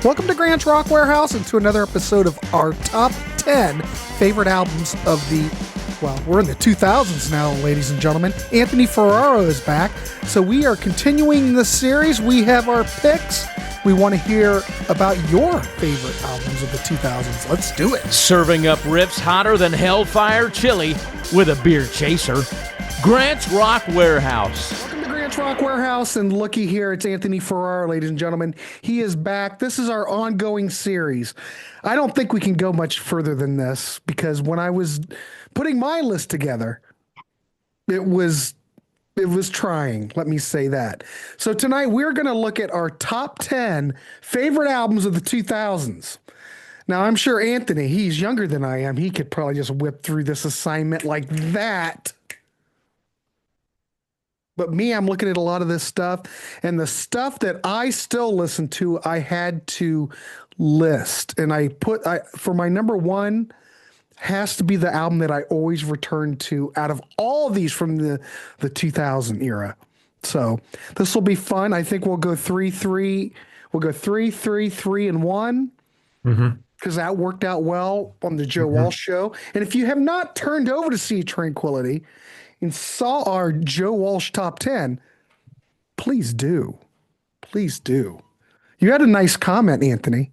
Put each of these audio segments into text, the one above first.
Welcome to Grant's Rock Warehouse and to another episode of our top 10 favorite albums of we're in the 2000s now, ladies and gentlemen. Anthony Ferraro is back. So we are continuing the series. We have our picks. We want to hear about your favorite albums of the 2000s. Let's do it. Serving up riffs hotter than Hellfire Chili with a beer chaser. Grant's Rock Warehouse. Welcome to Grant's Rock Warehouse, and looky here, it's Anthony Ferraro, ladies and gentlemen. He is back. This is our ongoing series. I don't think we can go much further than this because when I was putting my list together, it was trying. Let me say that. So tonight we're going to look at our top 10 favorite albums of the 2000s. Now, I'm sure Anthony, he's younger than I am. He could probably just whip through this assignment like that. But me, I'm looking at a lot of this stuff, and the stuff that I still listen to, I had to list. And for my number one, has to be the album that I always return to out of all of these from the 2000 era. So this will be fun. I think we'll go 3-3. We'll go 3-3-3 and 1. Because that worked out well on the Joe Walsh show. And if you have not turned over to Sea Tranquility and saw our Joe Walsh top 10, please do. Please do. You had a nice comment, Anthony.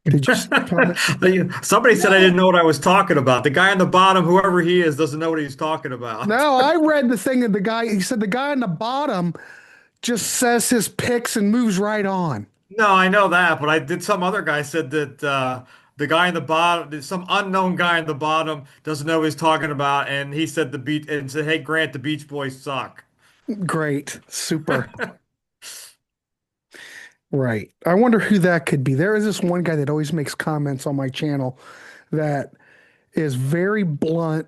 Did you comment? Somebody said I didn't know what I was talking about. The guy on the bottom, whoever he is, doesn't know what he's talking about. No, I read the thing that he said the guy on the bottom just says his picks and moves right on. No, I know that, but some other guy said that the guy in the bottom, some unknown guy in the bottom doesn't know what he's talking about, and he said hey, Grant, the Beach Boys suck. Great. Super. Right. I wonder who that could be. There is this one guy that always makes comments on my channel that is very blunt.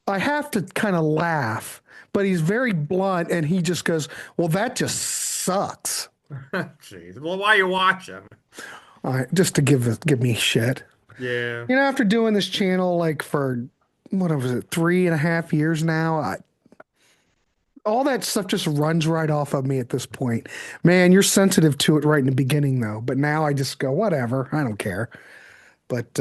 I have to kind of laugh, but he's very blunt, and he just goes, well, that just sucks. Jeez. Well, why are you watching? Just to give me shit. Yeah. You know, after doing this channel like for, what was it, 3.5 years now, all that stuff just runs right off of me at this point. Man, you're sensitive to it right in the beginning, though. But now I just go, whatever. I don't care. But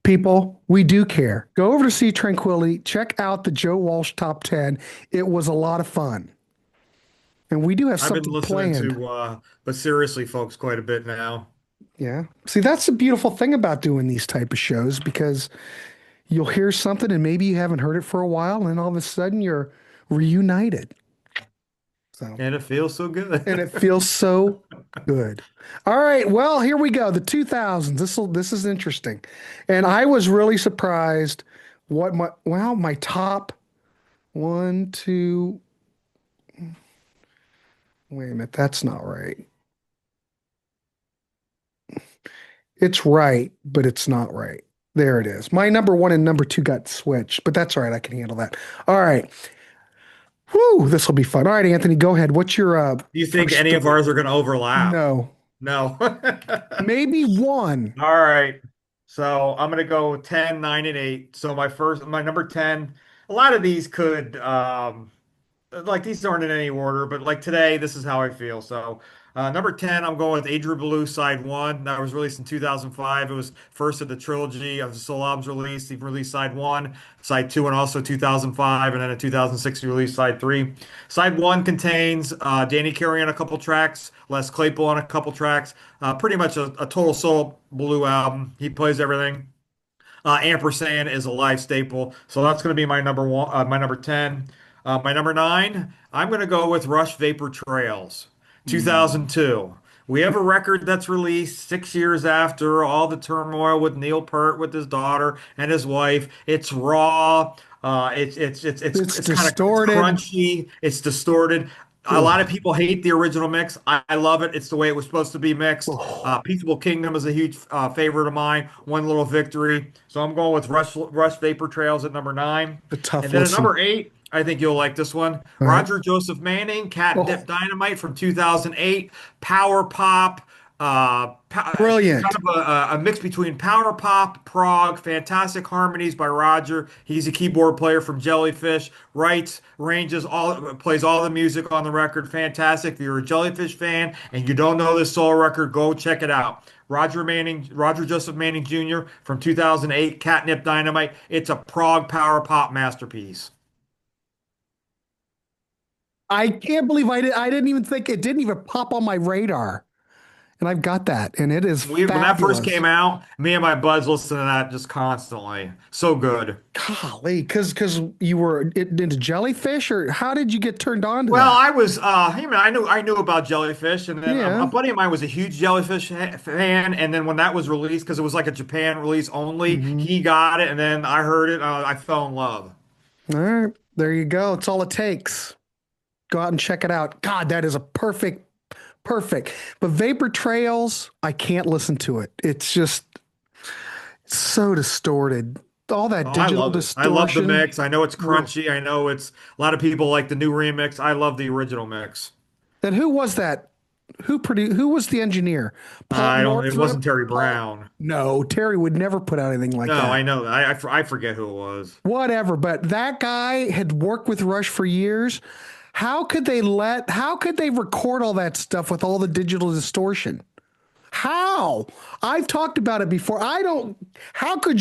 people, we do care. Go over to Sea Tranquility. Check out the Joe Walsh top 10. It was a lot of fun. And we do have something planned. I've been listening to, but seriously, folks, quite a bit now. Yeah. See, that's the beautiful thing about doing these type of shows, because you'll hear something and maybe you haven't heard it for a while, and then all of a sudden you're reunited. And it feels so good. And it feels so good. All right. Well, here we go. The 2000s. This is interesting. And I was really surprised my top 1, 2. Wait a minute. That's not right. It's right, but it's not right. There it is. My number 1 and number 2 got switched, but that's all right. I can handle that. All right. Whew, this will be fun. All right, Anthony, go ahead. What's your Do you think any of ours are going to overlap? No. Maybe one. All right. So I'm going to go 10, 9, and 8. So my number 10, a lot of these could, these aren't in any order, but like today, this is how I feel. So number 10, I'm going with Adria Ballou Side 1. That was released in 2005. It was first of the trilogy of the solo albums released. He released Side 1, Side 2, and also 2005, and then in 2006 he released Side 3. Side 1 contains Danny Carey on a couple tracks, Les Claypool on a couple tracks, pretty much a total solo Ballou album. He plays everything. Ampersand is a live staple, so that's going to be my number 1, my number 10. My number 9, I'm going to go with Rush Vapor Trails. 2002. We have a record that's released 6 years after all the turmoil with Neil Peart with his daughter and his wife. It's raw. It's distorted. Kind of crunchy. It's distorted. A lot of people hate the original mix. I love it. It's the way it was supposed to be mixed. Peaceable Kingdom is a huge favorite of mine. One Little Victory. So I'm going with Rush Vapor Trails at number 9. The tough and then listen. at number 8, I think you'll like this one. Roger Joseph Manning, Cat Dip Dynamite from 2008. Power pop, Kind Brilliant. of a mix between power pop, prog, fantastic harmonies by Roger. He's a keyboard player from Jellyfish, writes, arranges plays all the music on the record. Fantastic. If you're a Jellyfish fan and you don't know this solo record, go check it out. Roger Joseph Manning Jr. from 2008, Catnip Dynamite. It's a prog power pop masterpiece. I can't believe I didn't even think it didn't even pop on my radar. And I've got that, and it is When that first came fabulous. out, me and my buds listened to that just constantly. So good. Golly, because you were into jellyfish, or how did you get turned on to Well, that? I was, hey man, I knew about Jellyfish, and then a Yeah. buddy of mine was a huge Jellyfish fan, and then when that was released, because it was like a Japan release only, Hmm. he got it, and then I heard it, I fell in love. All right, there you go. It's all it takes. Go out and check it out. God, that is a perfect. But Vapor Trails, I can't listen to it. It's just so distorted. All that Oh, I digital love it. I love the distortion. mix. I know it's Ugh. crunchy. I know it's a lot of people like the new remix. I love the original mix. And who was that? Who produced? Who was the engineer? Paul I don't. It wasn't Northrup. Terry Paul. Brown. No, Terry would never put out anything like No, that. I know that. I forget who it was. Whatever, but that guy had worked with Rush for years. How could they record all that stuff with all the digital distortion? How? I've talked about it before. I don't, how could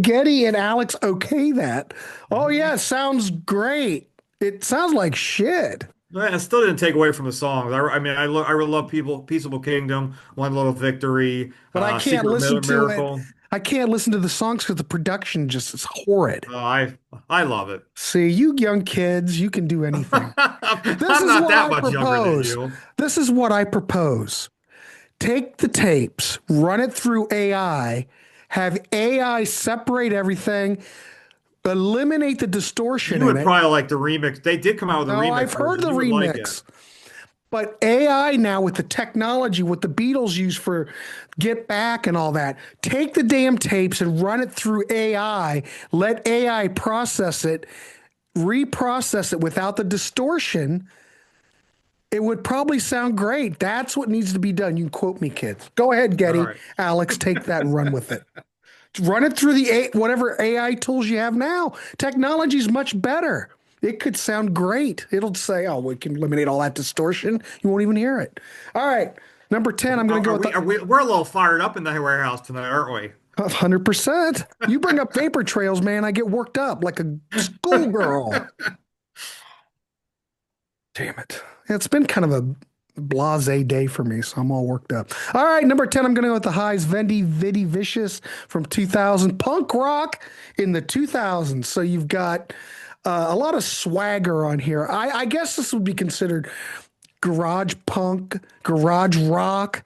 Getty and Alex okay that? Oh, yeah, sounds great. It sounds like shit. It still didn't take away from the songs. I mean, I really love People, Peaceable Kingdom, One Little Victory, But I can't Secret listen to it. Miracle. I can't listen to the songs because the production just is horrid. Oh, I love it. See, you young kids, you can do anything. This I'm is not what that I much younger than propose. you. This is what I propose. Take the tapes, run it through AI, have AI separate everything, eliminate the distortion You in would it. probably like the remix. They did come out with a No, I've remix heard version. the You would like it. remix, but AI now with the technology, what the Beatles use for Get Back and all that, take the damn tapes and run it through AI, let AI process it, reprocess it without the distortion. It would probably sound great. That's what needs to be done. You can quote me, kids. Go ahead, All Getty. right. Alex, take that and run with it. Run it through whatever AI tools you have now. Technology is much better. It could sound great. It'll say, "Oh, we can eliminate all that distortion." You won't even hear it. All right, number 10. I'm going to go with We're a little fired up in the warehouse tonight, aren't we? 100%. You bring up vapor trails, man. I get worked up like a schoolgirl. Damn it. It's been kind of a blase day for me, so I'm all worked up. All right, number 10, I'm going to go with the highs. Vendi Vidi Vicious from 2000. Punk rock in the 2000s. So you've got a lot of swagger on here. I guess this would be considered garage punk, garage rock.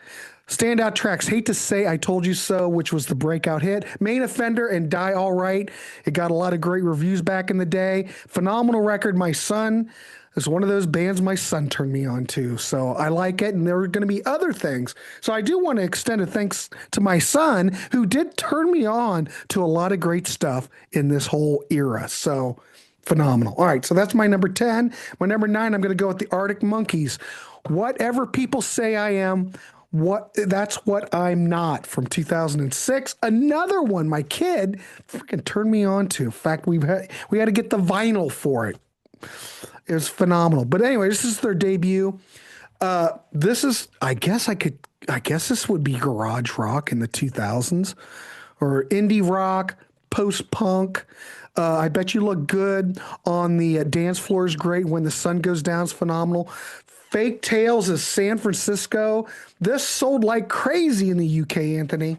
Standout tracks, Hate to Say I Told You So, which was the breakout hit. Main Offender and Die All Right. It got a lot of great reviews back in the day. Phenomenal record. My son is one of those bands my son turned me on to. So I like it. And there are going to be other things. So I do want to extend a thanks to my son who did turn me on to a lot of great stuff in this whole era. So phenomenal. All right. So that's my number 10. My number 9, I'm going to go with the Arctic Monkeys. Whatever people say I am, that's what I'm not, from 2006. Another one my kid freaking turned me on to. In fact, we had to get the vinyl for it. It was phenomenal. But anyway, this is their debut. This is, I guess this would be garage rock in the 2000s, or indie rock, post punk. I Bet You Look Good on the dance floor is great. When the Sun Goes Down is phenomenal. Fake Tales is San Francisco. This sold like crazy in the UK, Anthony.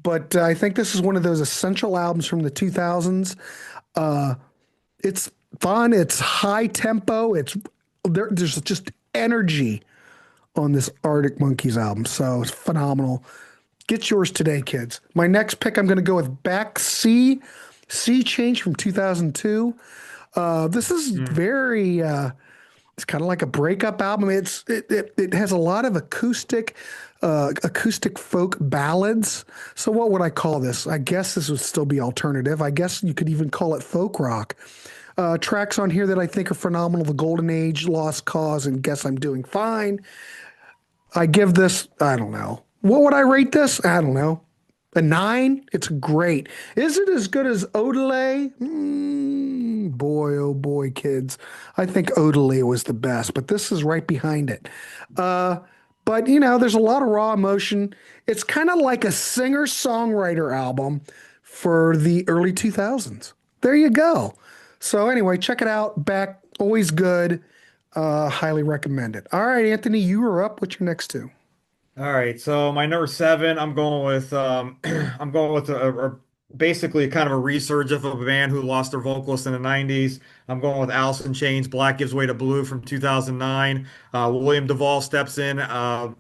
But I think this is one of those essential albums from the 2000s. It's fun. It's high tempo. There's just energy on this Arctic Monkeys album. So it's phenomenal. Get yours today, kids. My next pick, I'm going to go with Back Sea Change from 2002. This is very, it's kind of like a breakup album. It has a lot of acoustic folk ballads. So what would I call this? I guess this would still be alternative. I guess you could even call it folk rock. Tracks on here that I think are phenomenal: The Golden Age, Lost Cause, and Guess I'm Doing Fine. I give this, I don't know. What would I rate this? I don't know. A 9? It's great. Is it as good as Odelay? Boy, oh boy, kids. I think Odelay was the best, but this is right behind it. Uh, but there's a lot of raw emotion. It's kind of like a singer-songwriter album for the early 2000s. There you go. So anyway, check it out. Beck, always good. Highly recommend it. All right, Anthony, you are up. What's your next two? All right, so my number seven, I'm going with I'm going with basically kind of a resurge of a band who lost their vocalist in the 90s. I'm going with Alice in Chains, Black Gives Way to Blue from 2009. William Duvall steps in. Uh,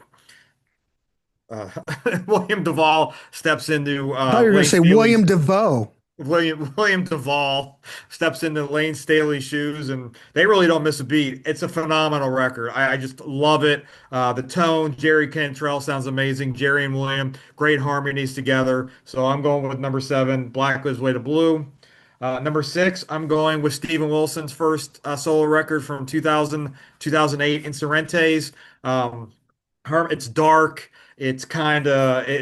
William Duvall steps into I thought you were going to Lane say William Staley's DeVoe. William Duvall steps into Lane Staley's shoes, and they really don't miss a beat. It's a phenomenal record. I just love it. The tone, Jerry Cantrell sounds amazing. Jerry and William, great harmonies together. So I'm going with number seven, Black Lives Way to Blue. Number six, I'm going with Steven Wilson's first solo record from 2000, 2008, Insurrentes. Um, it's dark. It's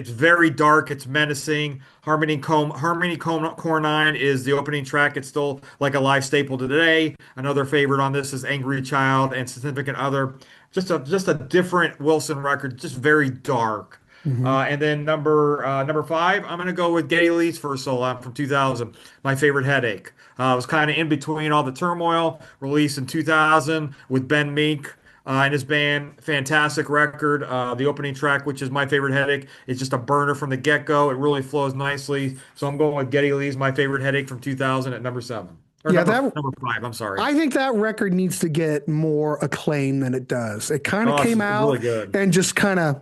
very dark. It's menacing. Harmony Cornine is the opening track. It's still like a live staple to today. Another favorite on this is Angry Child and Significant Other. Just a different Wilson record. Just very dark. Hmm. And then number five, I'm gonna go with Geddy Lee's first solo album from 2000. My favorite Headache. It was kind of in between all the turmoil. Released in 2000 with Ben Meek and his band. Fantastic record. The opening track, which is my favorite Headache, is just a burner from the get-go. It really flows nicely. So I'm going with Geddy Lee's My Favorite Headache from 2000 at number seven. Or Yeah, number five, I'm sorry. I think that record needs to get more acclaim than it does. It kind of Oh, came it's really out good. and just kind of,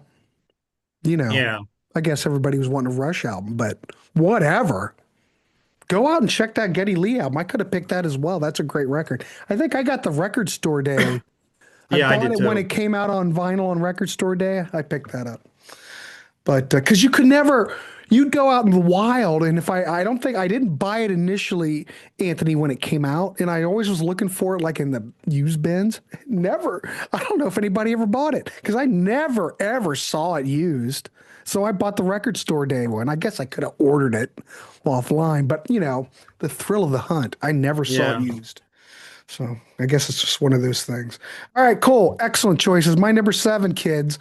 you know, Yeah. I guess everybody was wanting a Rush album, but whatever. Go out and check that Geddy Lee album. I could have picked that as well. That's a great record. I think I got the record store day. I Yeah, I bought did it when too. it came out on vinyl on record store day. I picked that up. But because you could never, you'd go out in the wild, and if I don't think I didn't buy it initially, Anthony, when it came out, and I always was looking for it like in the used bins. Never, I don't know if anybody ever bought it because I never ever saw it used. So I bought the record store day one. I guess I could have ordered it offline, but the thrill of the hunt. I never saw it Yeah. used. So I guess it's just one of those things. All right, cool. Excellent choices. My number seven, kids.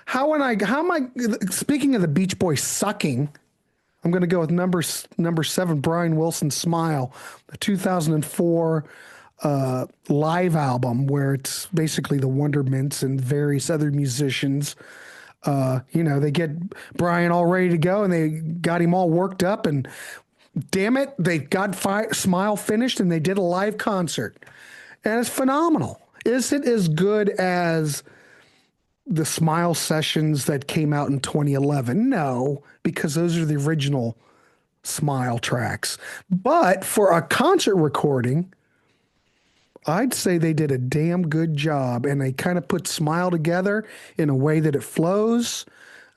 How am I speaking of the Beach Boys sucking? I'm going to go with number seven, Brian Wilson's Smile, the 2004 live album where it's basically the Wondermints and various other musicians. They get Brian all ready to go and they got him all worked up and damn it, they got Smile finished and they did a live concert. And it's phenomenal. Is it as good as the Smile sessions that came out in 2011? No, because those are the original Smile tracks. But for a concert recording, I'd say they did a damn good job and they kind of put Smile together in a way that it flows.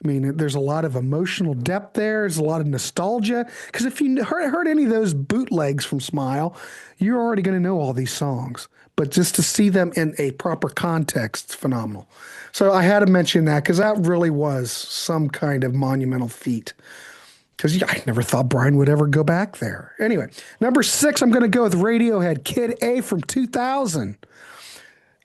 I mean, there's a lot of emotional depth there. There's a lot of nostalgia. Because if you heard any of those bootlegs from Smile, you're already going to know all these songs. But just to see them in a proper context, it's phenomenal. So I had to mention that because that really was some kind of monumental feat. Because I never thought Brian would ever go back there. Anyway, number six, I'm going to go with Radiohead, Kid A from 2000.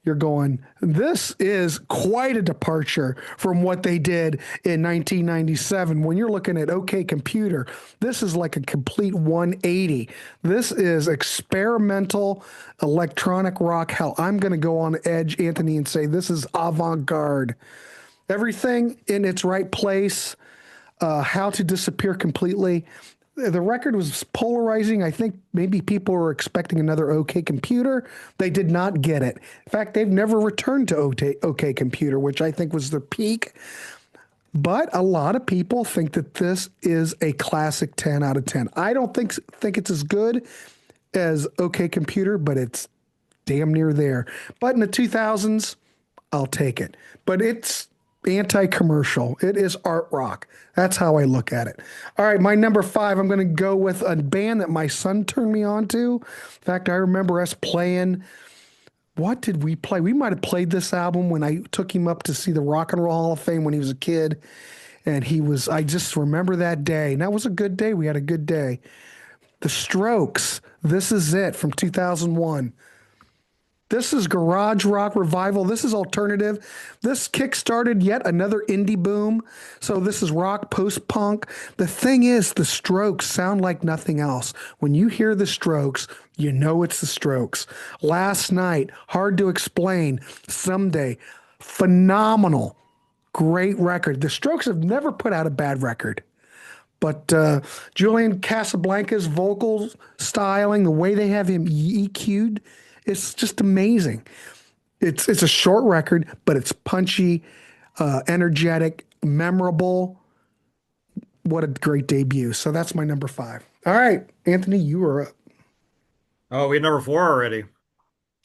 You're going, this is quite a departure from what they did in 1997. When you're looking at OK Computer, this is like a complete 180. This is experimental electronic rock. Hell, I'm going to go on edge, Anthony, and say this is avant-garde. Everything in its right place. How to Disappear Completely. The record was polarizing. I think maybe people were expecting another OK Computer. They did not get it. In fact, they've never returned to OK Computer, which I think was their peak. But a lot of people think that this is a classic 10 out of 10. I don't think it's as good as OK Computer, but it's damn near there. But in the 2000s, I'll take it. But it's anti-commercial. It is art rock. That's how I look at it. All right, my number five, I'm going to go with a band that my son turned me on to. In fact, I remember us playing what did we play? We might have played this album when I took him up to see the Rock and Roll Hall of Fame when he was a kid. And I just remember that day. And that was a good day. We had a good day. The Strokes, This Is It from 2001. This is garage rock revival. This is alternative. This kick-started yet another indie boom. So this is rock, post-punk. The thing is, the Strokes sound like nothing else. When you hear the Strokes, you know it's the Strokes. Last Night, Hard to Explain, Someday, phenomenal, great record. The Strokes have never put out a bad record. But Julian Casablancas' vocal styling, the way they have him EQ'd, it's just amazing. It's a short record, but it's punchy, energetic, memorable. What a great debut. So that's my number five. All right, Anthony, you are up. Oh, we had number four already.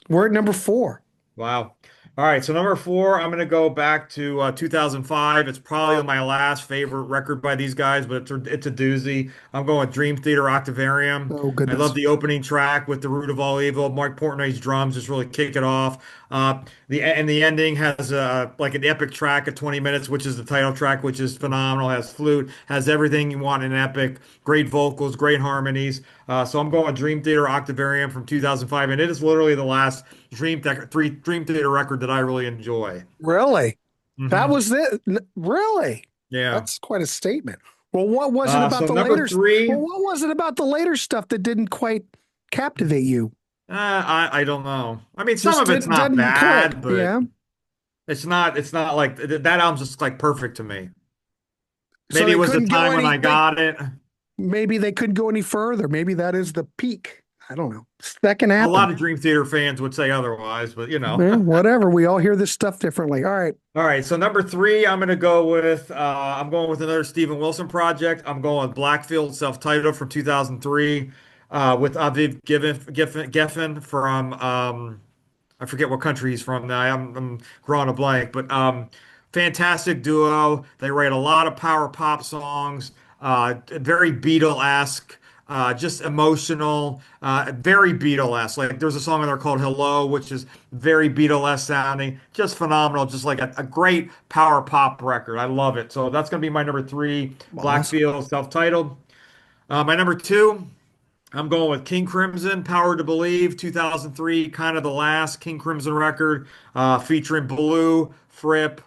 We're at number four. Wow. All right, so number four, I'm going to go back to 2005. It's probably my last favorite record by these guys, but it's a doozy. I'm going with Dream Theater Octavarium. Oh, I love goodness. the opening track with The Root of All Evil. Mark Portnoy's drums just really kick it off. The ending has like an epic track of 20 minutes, which is the title track, which is phenomenal. Has flute, has everything you want in an epic. Great vocals, great harmonies. So I'm going Dream Theater Octavarium from 2005, and it is literally the last Dream Theater record that I really enjoy. Really? That Hmm. was it? Really? Yeah. That's quite a statement. Well, what was it about So the number later? three, Well, what was it about the later stuff that didn't quite captivate you? I don't know. I mean, some Just of it's not didn't click. bad, but Yeah. it's not like that album's just like perfect to me. So Maybe it they was the couldn't go time when any. I got it. Maybe they couldn't go any further. Maybe that is the peak. I don't know. That can A happen. lot of Dream Theater fans would say otherwise, but you know. Well, whatever. We all hear this stuff differently. All right. All right, so number three, I'm going with another Steven Wilson project. I'm going with Blackfield, self-titled from 2003, with Geffen from I forget what country he's from now. I'm drawing a blank, but fantastic duo. They write a lot of power pop songs, very Beatle-esque, just emotional, very Beatle-esque. Like there's a song in there called Hello, which is very Beatle-esque sounding, just phenomenal, just like a great power pop record. I love it. So that's gonna be my number three, Awesome. Blackfield, self-titled. My number two. I'm going with King Crimson, Power to Believe, 2003, kind of the last King Crimson record, featuring Blue, Fripp,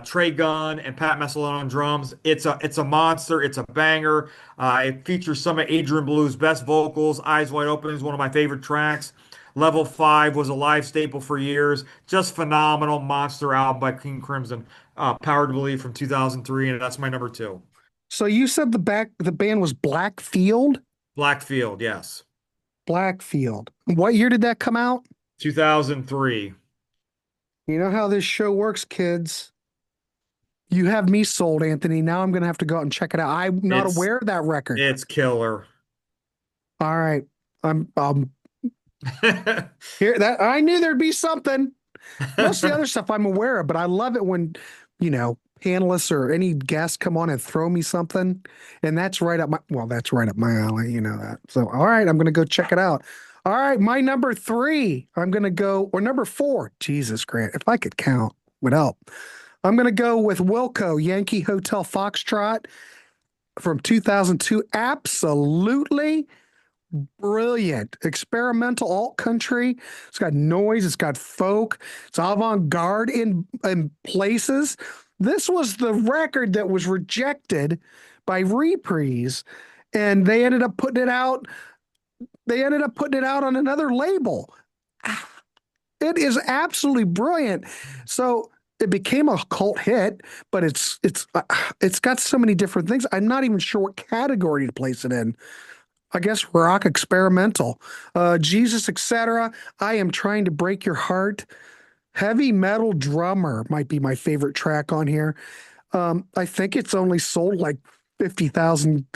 Trey Gunn, and Pat Messalone on drums. It's a monster. It's a banger. It features some of Adrian Blue's best vocals. Eyes Wide Open is one of my favorite tracks. Level 5 was a live staple for years. Just phenomenal monster album by King Crimson. Power to Believe from 2003, and that's my number two. So you said the band was Blackfield? Blackfield, yes. Blackfield. What year did that come out? 2003. You know how this show works, kids. You have me sold, Anthony. Now I'm going to have to go out and check it out. I'm not It's aware of that record. it's killer. All right. I'm here. That I knew there'd be something. Most of the other stuff I'm aware of, but I love it when, panelists or any guests come on and throw me something. And that's right up my alley. You know that. So, all right, I'm going to go check it out. All right. My number three, or number four. Jesus, Grant, if I could count, would help. I'm going to go with Wilco, Yankee Hotel Foxtrot from 2002. Absolutely brilliant. Experimental alt country. It's got noise, it's got folk, it's avant-garde in places. This was the record that was rejected by Reprise, and they ended up putting it out. They ended up putting it out on another label. It is absolutely brilliant. So it became a cult hit, but it's got so many different things. I'm not even sure what category to place it in. I guess rock experimental, Jesus, etc. I am trying to break your heart. Heavy metal drummer might be my favorite track on here. I think it's only sold like 50,000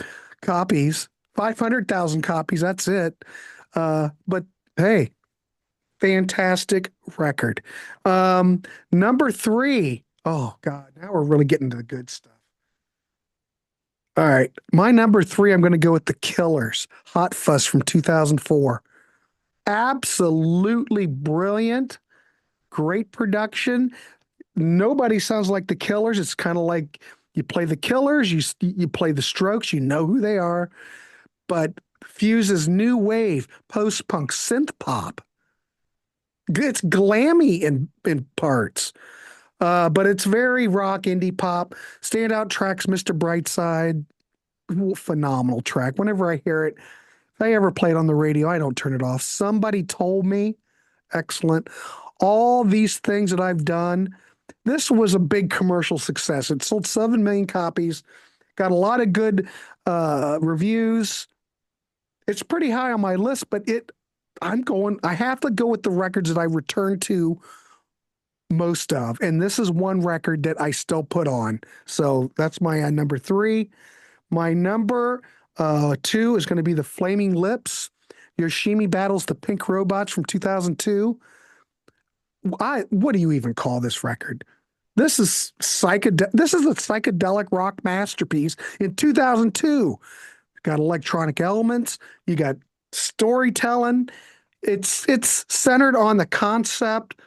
copies, 500,000 copies. That's it. But hey, fantastic record. Number three. Oh God, now we're really getting to the good stuff. All right. My number three, I'm going to go with The Killers, Hot Fuss from 2004. Absolutely brilliant. Great production. Nobody sounds like the Killers. It's kind of like you play the Killers, you play the Strokes, you know who they are, but fuses new wave, post punk, synth pop. It's glammy in parts, but it's very rock indie pop. Standout tracks, Mr. Brightside, phenomenal track. Whenever I hear it, if I ever play it on the radio, I don't turn it off. Somebody told me, excellent. All these things that I've done, this was a big commercial success. It sold 7 million copies, got a lot of good reviews. It's pretty high on my list, but I have to go with the records that I return to most of. And this is one record that I still put on. So that's my number three. My number two is going to be the Flaming Lips. Yoshimi Battles the Pink Robots from 2002. What do you even call this record? This is This is a psychedelic rock masterpiece in 2002. Got electronic elements. You got storytelling. It's centered on the concept.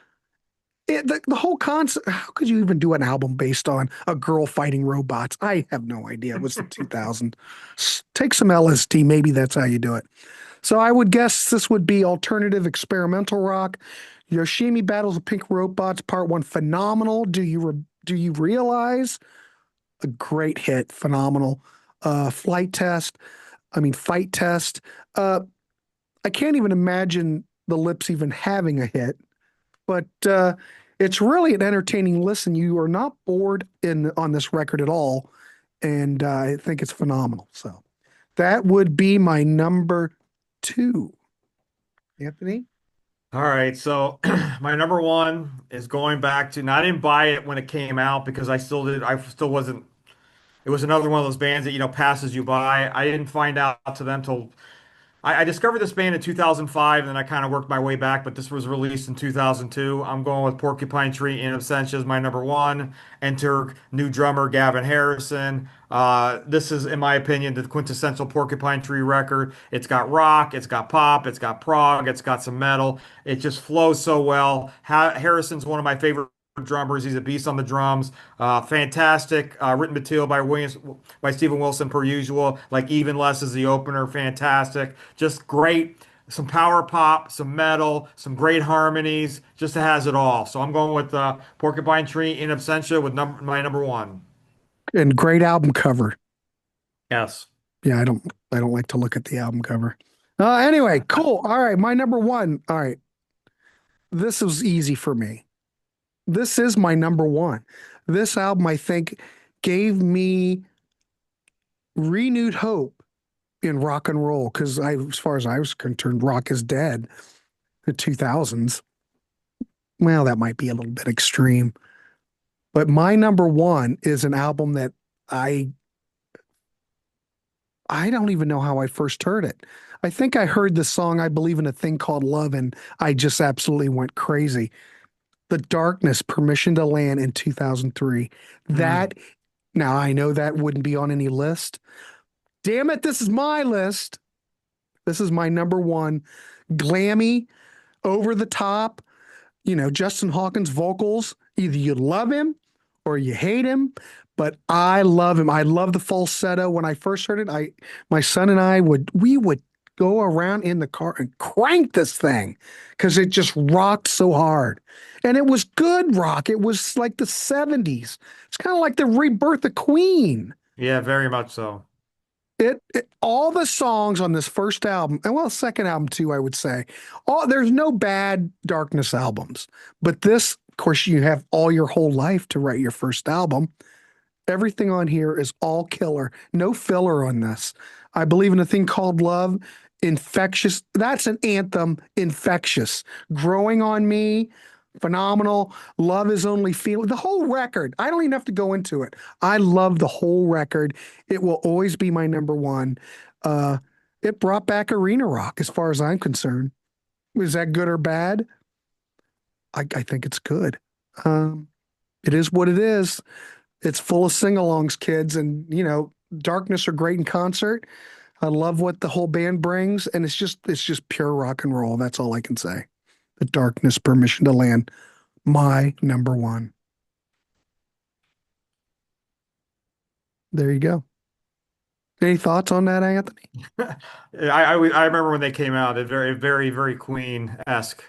The whole concept. How could you even do an album based on a girl fighting robots? I have no idea. It was the 2000. Take some LSD. Maybe that's how you do it. So I would guess this would be alternative experimental rock. Yoshimi Battles the Pink Robots Part 1, phenomenal. Do you realize? A great hit, phenomenal. Fight Test. I can't even imagine the Lips even having a hit, but it's really an entertaining listen. You are not bored on this record at all, and I think it's phenomenal. So that would be my number two. Anthony? All right, so my number one is going back to, I didn't buy it when it came out because I still wasn't, it was another one of those bands that, passes you by. I didn't find out to them till I discovered this band in 2005, and then I kind of worked my way back, but this was released in 2002. I'm going with Porcupine Tree in Absentia as my number one. Enter new drummer Gavin Harrison. This is, in my opinion, the quintessential Porcupine Tree record. It's got rock, it's got pop, it's got prog, it's got some metal. It just flows so well. Harrison's one of my favorite drummers. He's a beast on the drums. Fantastic. Written material by Stephen Wilson per usual. Like Even Less is the opener. Fantastic. Just great. Some power pop, some metal, some great harmonies. Just has it all. So I'm going with Porcupine Tree in Absentia with my number one. And great album cover. Yes. Yeah, I don't like to look at the album cover. Anyway, cool. All right, my number one. All right. This was easy for me. This is my number one. This album, I think, gave me renewed hope in rock and roll because as far as I was concerned, rock is dead. The 2000s. Well, that might be a little bit extreme, but my number one is an album that I don't even know how I first heard it. I think I heard the song "I Believe in a Thing Called Love" and I just absolutely went crazy. The Darkness, Permission to Land in 2003. That, now I know that wouldn't be on any list. Damn it, this is my list. This is my number one. Glammy, over the top, Justin Hawkins vocals. Either you love him or you hate him, but I love him. I love the falsetto. When I first heard it, my son and I would go around in the car and crank this thing because it just rocked so hard. And it was good rock. It was like the 70s. It's kind of like the rebirth of Queen. Yeah, very much so. All the songs on this first album, and well, second album too, I would say. There's no bad Darkness albums, but this, of course, you have all your whole life to write your first album. Everything on here is all killer. No filler on this. I Believe in a Thing Called Love. Infectious. That's an anthem. Infectious. Growing on Me. Phenomenal. Love is Only Feeling. The whole record. I don't even have to go into it. I love the whole record. It will always be my number one. It brought back arena rock as far as I'm concerned. Is that good or bad? I think it's good. It is what it is. It's full of sing-alongs, kids, and Darkness are great in concert. I love what the whole band brings, and it's just pure rock and roll. That's all I can say. The Darkness, Permission to Land, my number one. There you go. Any thoughts on that, Anthony? I remember when they came out. They're very, very, very Queen-esque.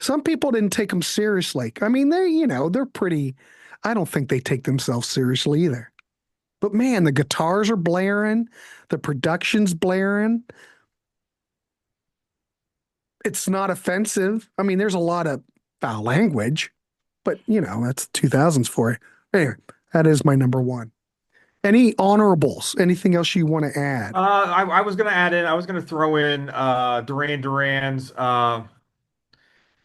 Some people didn't take them seriously. I mean, they're pretty. I don't think they take themselves seriously either. But man, the guitars are blaring, the production's blaring. It's not offensive. I mean, there's a lot of foul language, but that's 2000s for you. Anyway, that is my number one. Any honorables? Anything else you want to add? I was gonna add in. I was gonna throw in Duran Duran's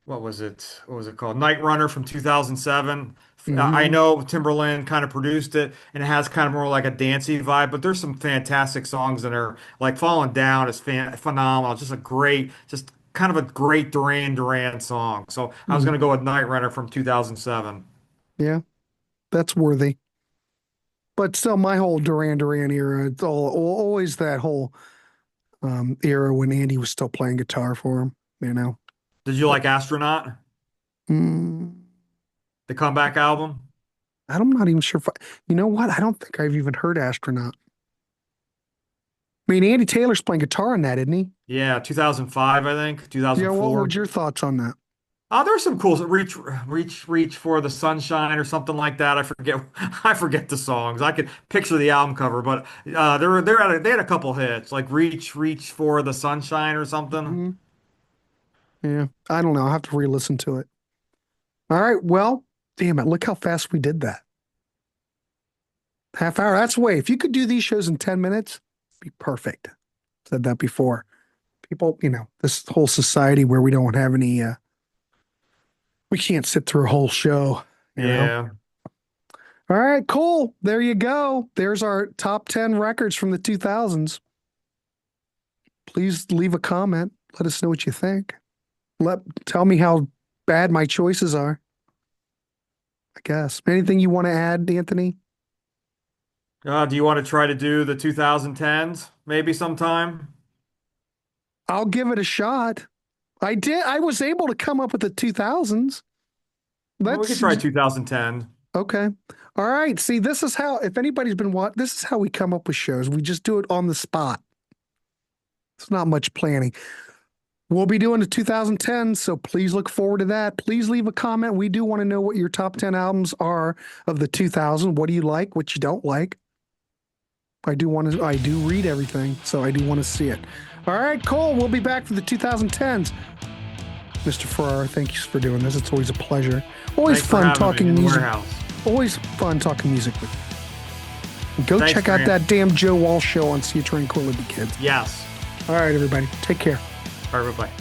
what was it? What was it called? Night Runner from 2007. I Hmm. know Timberland kind of produced it, and it has kind of more like a dancey vibe. But there's some fantastic songs in there. Like "Falling Down" is phenomenal. Just a great, just kind of a great Duran Duran song. So I was Hmm. gonna go with Night Runner from 2007. Yeah, that's worthy. But still, my whole Duran Duran era, it's always that whole era when Andy was still playing guitar for him, you know. Did you But like Astronaut, mm, the comeback album? I'm not even sure if you know what? I don't think I've even heard Astronaut. I mean, Andy Taylor's playing guitar on that, isn't he? Yeah, 2005, I think, Yeah, what 2004. were your thoughts on that? Oh, there's some cool reach for the sunshine or something like that. I forget I forget the songs. I could picture the album cover, but they had a couple hits like reach for the sunshine or something. Mhm. Yeah, I don't know. I'll have to re-listen to it. All right, well, damn it, look how fast we did that. Half hour. That's way. If you could do these shows in 10 minutes, be perfect. Said that before. People, this whole society where we don't have any we can't sit through a whole show, you know. Yeah. All right, cool. There you go. There's our top 10 records from the 2000s. Please leave a comment. Let us know what you think. Tell me how bad my choices are. I guess. Anything you want to add, Anthony? Do you want to try to do the 2010s maybe sometime? I'll give it a shot. I did. I was able to come up with the 2000s. Well, we could That's try 2010. okay. All right. See, this is how, if anybody's been watching, this is how we come up with shows. We just do it on the spot. It's not much planning. We'll be doing the 2010s, so please look forward to that. Please leave a comment. We do want to know what your top 10 albums are of the 2000s. What do you like? What you don't like? I do read everything, so I do want to see it. All right, cool. We'll be back for the 2010s. Mr. Ferraro, thank you for doing this. It's always a pleasure. Always Thanks for fun having me talking in the music. warehouse. Always fun talking music with you. Go Thanks, check out Grant. that damn Joe Walsh show on Sea Tranquility, kids. Yes. All right, everybody. Take care. All right, bye-bye.